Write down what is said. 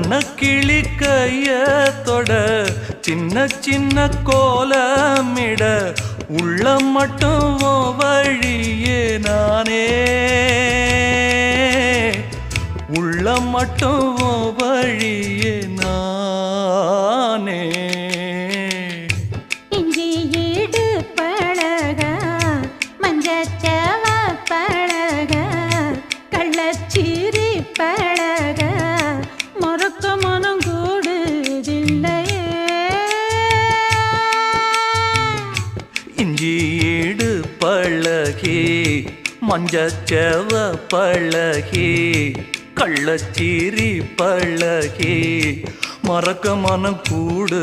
வண்ணக்கிளி கைய தொட சின்ன சின்ன கோலமிட உள்ளம் மட்டும் வழியே நானே உள்ளம் மட்டும் வழியே நானே இஞ்சி ஈடு பழக மஞ்சச்சவ பழக கள்ளச்சீரி பழக மொறுக்க மனம் கூடுதில்லையே இஞ்சி ஈடு பழகி மஞ்சச்சவ பழகி கள்ளச்சீரி பழகி மறக்க மனம் கூடு